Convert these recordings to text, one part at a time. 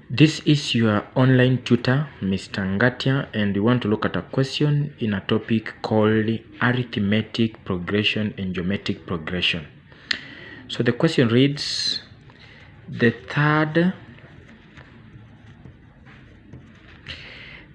This is your online tutor, Mr. Ngatia, and we want to look at a question in a topic called arithmetic progression and geometric progression. So the question reads, the third,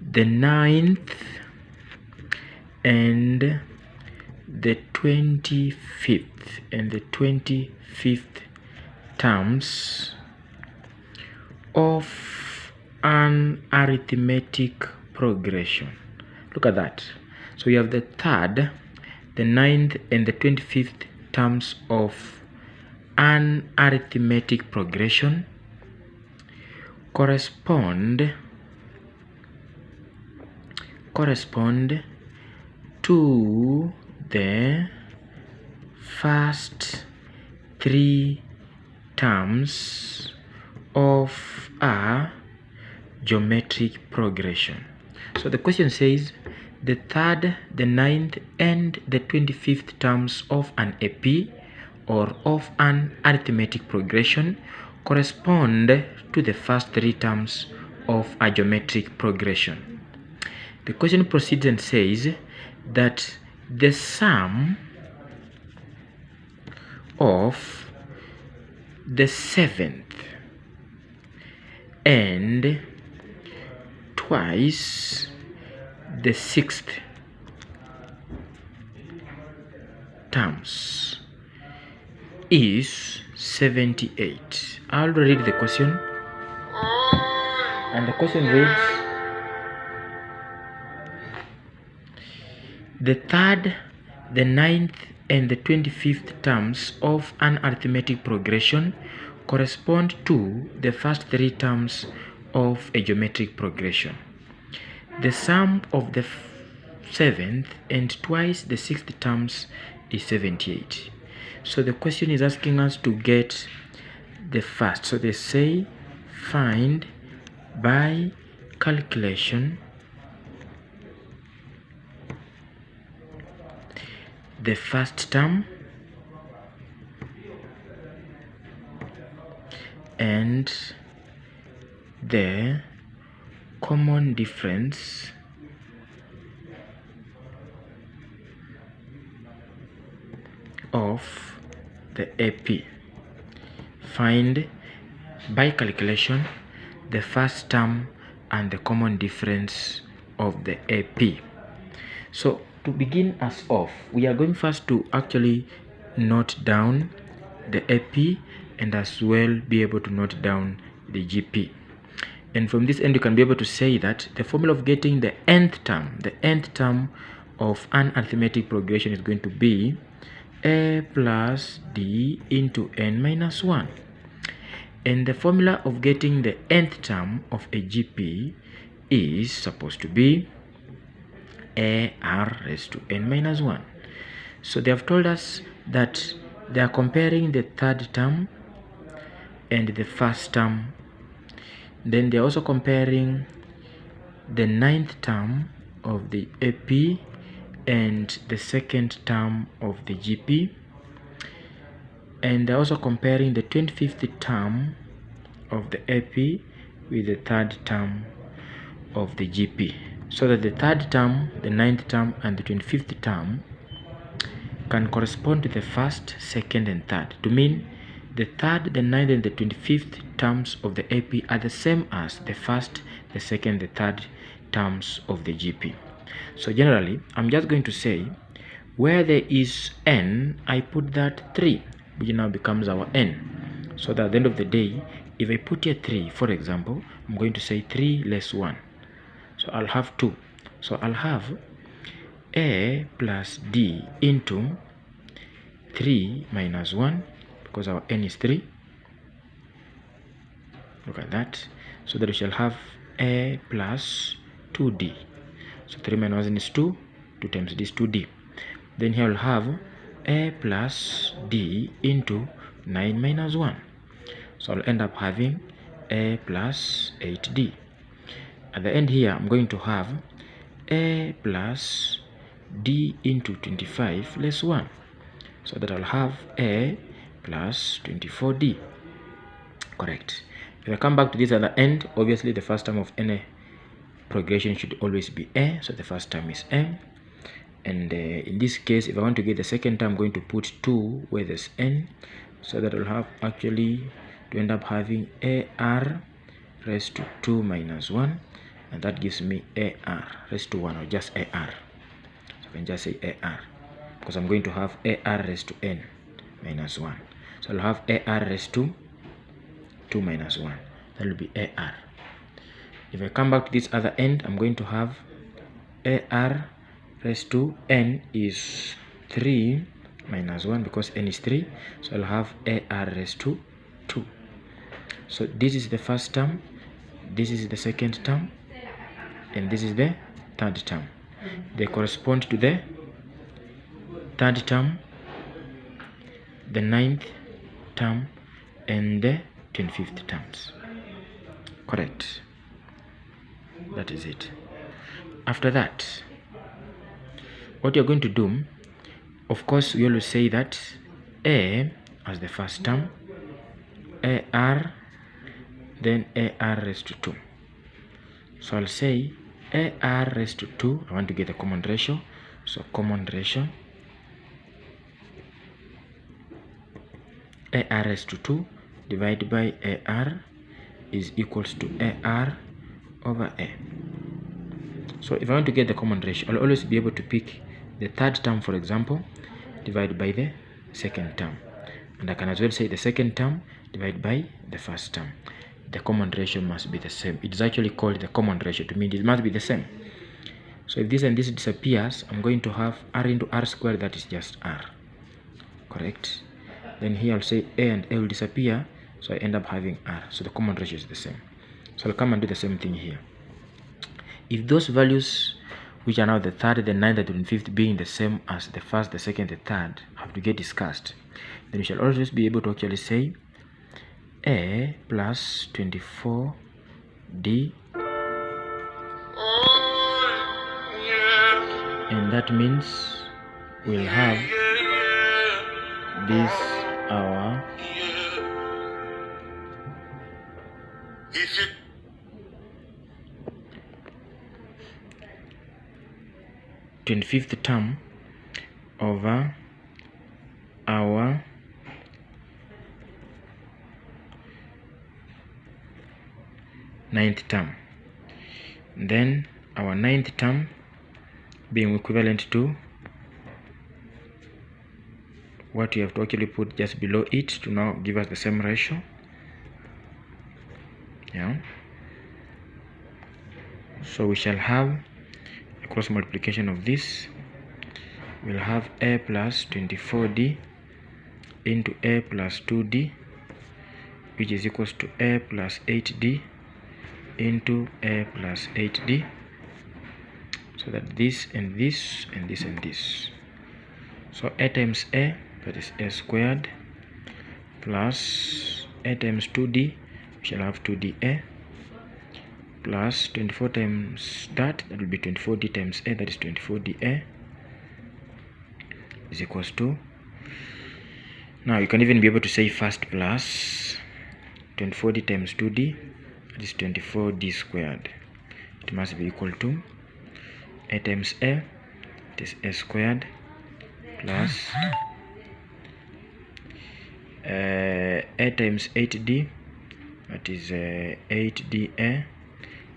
the ninth, and the 25th terms of an arithmetic progression. Look at that. So we have the third, the ninth, and the 25th terms of an arithmetic progression correspond to the first three terms of a geometric progression. So the question says the third, the ninth, and the 25th terms of an AP or of an arithmetic progression correspond to the first three terms of a geometric progression. The question proceeds and says that the sum of the seventh and twice the sixth terms is 78. I'll read the question, and the question reads, the third, the ninth, and the 25th terms of an arithmetic progression correspond to the first three terms of a geometric progression. The sum of the seventh and twice the sixth terms is 78. So the question is asking us to get the first. So they say find by calculation the first term and the common difference of the AP. Find by calculation the first term and the common difference of the AP. So to begin us off, we are going first to actually note down the AP and as well be able to note down the GP. And from this end, you can be able to say that the formula of getting the nth term of an arithmetic progression is going to be a plus d into n minus 1. And the formula of getting the nth term of a GP is supposed to be AR raised to n minus 1. So they have told us that they are comparing the third term and the first term. Then they are also comparing the ninth term of the AP and the second term of the GP. And they are also comparing the 25th term of the AP with the third term of the GP. So that the third term, the ninth term, and the 25th term can correspond to the first, second, and third. To mean the third, the ninth, and the 25th terms of the AP are the same as the first, the second, the third terms of the GP. So generally, I'm just going to say where there is n, I put that 3, which now becomes our n. So that at the end of the day, if I put here 3, for example, I'm going to say 3 less 1. So I'll have 2. So I'll have a plus d into 3 minus 1, because our n is 3. Look at that. So that we shall have a plus 2d. So 3 minus 1 is 2. 2 times d is 2d. Then here we'll have a plus d into 9 minus 1. So I'll end up having a plus 8d. At the end here, I'm going to have a plus d into 25 less 1. So that I'll have a plus 24d. Correct. If I come back to this other end, obviously the first term of any progression should always be a, so the first term is m. And in this case, if I want to get the second term, I'm going to put 2 where there's n, so that I'll have actually to end up having ar raised to 2 minus 1, and that gives me ar raised to 1, or just ar. So I can just say ar, because I'm going to have ar raised to n minus 1. So I'll have ar raised to 2 minus 1. That will be ar. If I come back to this other end, I'm going to have ar raised to n is 3 minus 1, because n is 3. So I'll have ar raised to 2. So this is the first term, this is the second term, and this is the third term. They correspond to the third term, the 9th term, and the 25th terms. Correct. That is it. After that, what you're going to do, of course, we always say that a as the first term, ar, then ar raised to 2. So I'll say ar raised to 2. I want to get a common ratio, so common ratio ar raised to 2 divided by ar is equals to ar over a. So if I want to get the common ratio, I'll always be able to pick the third term, for example, divided by the second term, and I can as well say the second term divided by the first term. The common ratio must be the same. It's actually called the common ratio. To mean it must be the same. So if this and this disappears, I'm going to have r into r squared, that is just r. Correct? Then here I'll say a and a will disappear, so I end up having r. So the common ratio is the same. So I'll come and do the same thing here. If those values, which are now the third, the 9th, and the 25th, being the same as the first, the second, the third, have to get discussed, then we shall always be able to actually say a plus 24d, and that means we'll have this our 25th term over our 9th term. Then our 9th term being equivalent to what we have to actually put just below it to now give us the same ratio. Yeah. So we shall have a cross multiplication of this. We'll have a plus 24d into a plus 2d, which is equals to a plus 8d into a plus 8d, so that this and this and this and this. So a times a, that is a squared, plus a times 2d, we shall have 2da, plus 24 times that will be 24d times a, that is 24da, is equals to, now you can even be able to say first plus 24d times 2d, that is 24d squared. It must be equal to a times a, it is a squared, plus a times 8d, that is 8da,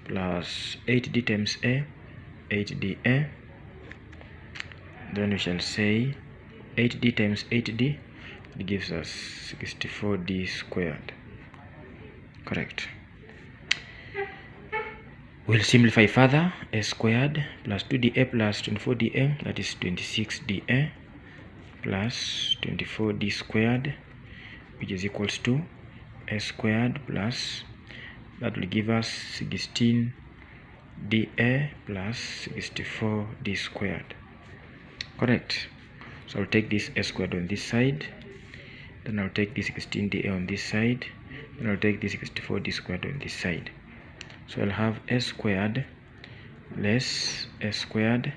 plus 8d times a, 8da. Then we shall say 8d times 8d, it gives us 64d squared. Correct. We'll simplify further. A squared plus 2da plus 24da, that is 26da, plus 24d squared, which is equals to a squared plus, that will give us 16da plus 64d squared. Correct. So I'll take this a squared on this side, then I'll take this 16da on this side, then I'll take this 64d squared on this side. So I'll have a squared less a squared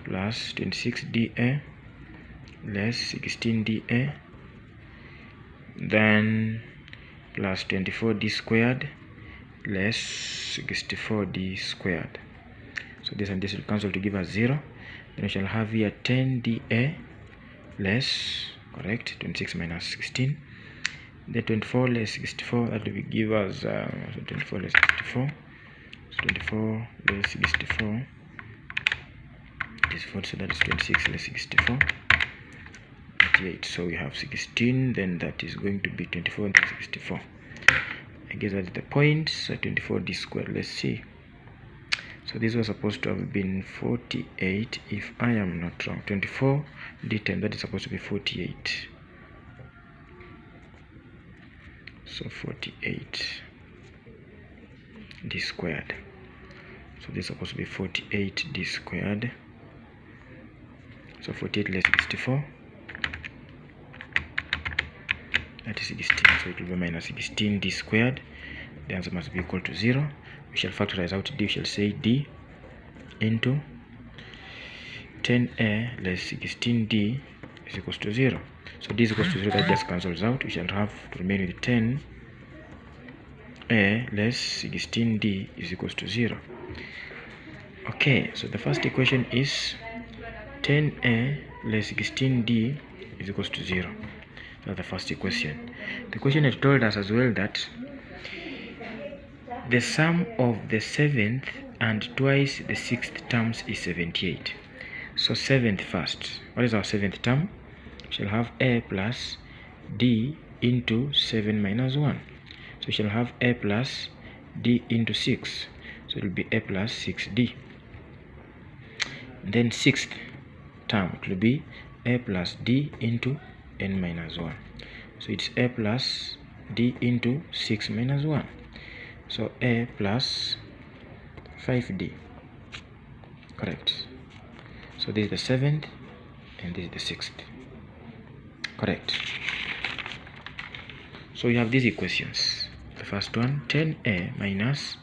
plus 26da less 16da, then plus 24d squared less 64d squared. So this and this will cancel to give us 0. Then we shall have here 10dA less, correct, 26 minus 16. Then 24 less 64, that will give us so 24 less 64. So 24 less 64 is 40, so that is 26 less 64. 88. So we have 16, then that is going to be 24 and 64. I guess that's the point. So 24d squared, let's see. So this was supposed to have been 48 if I am not wrong. 24d times that is supposed to be 48. So 48d squared. So this is supposed to be 48d squared. So 48 less 64. That is 16. So it will be minus 16d squared. The answer must be equal to 0. We shall factorize out d. We shall say d into 10a less 16d is equals to 0. So d is equals to 0. That just cancels out. We shall have to remain with 10a less 16d is equals to 0. Okay, so the first equation is 10a less 16d is equals to 0. That's the first equation. The question has told us as well that the sum of the 7th and twice the 6th terms is 78. So 7th first. What is our 7th term? We shall have a plus d into 7 minus 1. So we shall have a plus d into 6. So it will be a plus 6d. Then 6th term, it will be a plus d into n minus 1. So it's a plus d into 6 minus 1. So a plus 5d. Correct. So this is the 7th and this is the 6th. Correct. So we have these equations. The first one, 10a minus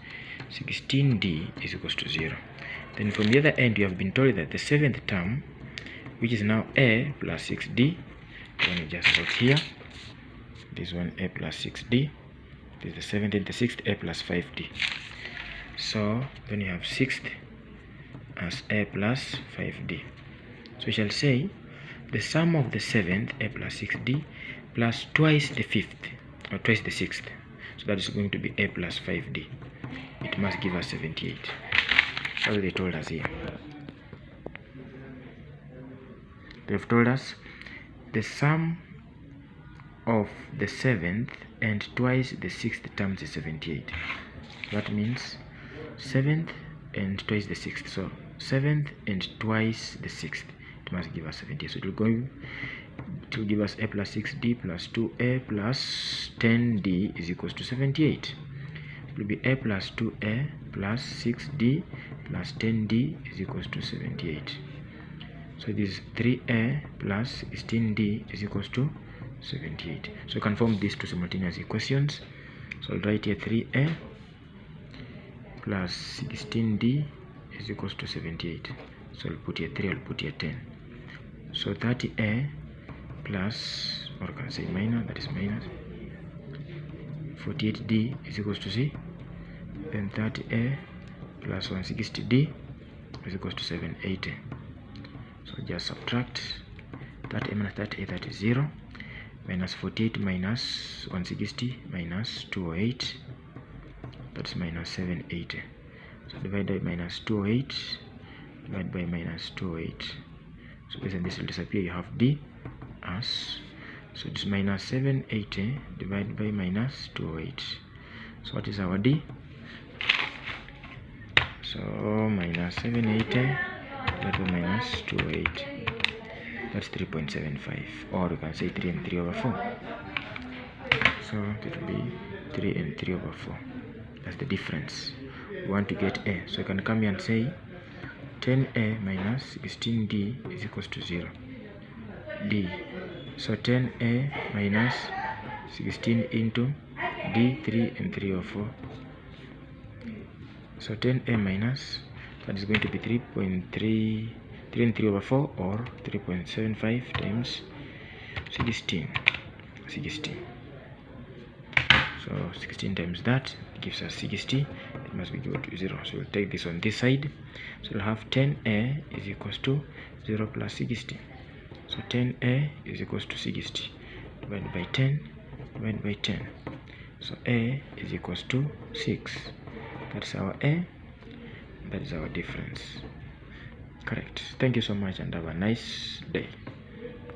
16d is equals to 0. Then from the other end, we have been told that the 7th term, which is now a plus 6d, when we just wrote here, this one a plus 6d, this is the 7th and the 6th a plus 5d. So then you have 6th as a plus 5d. So we shall say the sum of the 7th a plus 6d plus twice the 5th or twice the 6th. So that is going to be a plus 5d. It must give us 78. That's what they told us here. They've told us the sum of the 7th and twice the 6th terms is 78. That means 7th and twice the 6th. So 7th and twice the 6th. It must give us 78. So it will go to give us a plus 6d plus 2a plus 10d is equals to 78. It will be a plus 2a plus 6d plus 10d is equals to 78. So this is 3a plus 16d is equals to 78. So you can form these two simultaneous equations. So I'll write here 3a plus 16d is equals to 78. So I'll put here 3, I'll put here 10. So 30a plus, or I can say minus, that is minus 48d is equals to c. Then 30a plus 160d is equals to 780. So just subtract 30a minus 30a, that is 0. Minus 48 minus 160 minus 208, that's minus 780. So divide by minus 208, divide by minus 208. So this and this will disappear. You have d as, so it's minus 780 divided by minus 208. So what is our d? So minus 780 divided by minus 208. That's 3.75, or you can say 3 and 3 over 4. So it will be 3 and 3 over 4. That's the difference. We want to get a. So you can come here and say 10a minus 16d is equals to 0. D. So 10a minus 16 into d, 3 and 3 over 4. So 10a minus, that is going to be 3.3 and 3 over 4, or 3.75 times 16. So So 16 times that gives us 60. It must be equal to 0. So we'll take this on this side. So we'll have 10a is equals to 0 plus 60. So 10a is equals to 60 divided by 10 divided by 10. So a is equals to 6. That's our a. That is our difference. Correct. Thank you so much and have a nice day.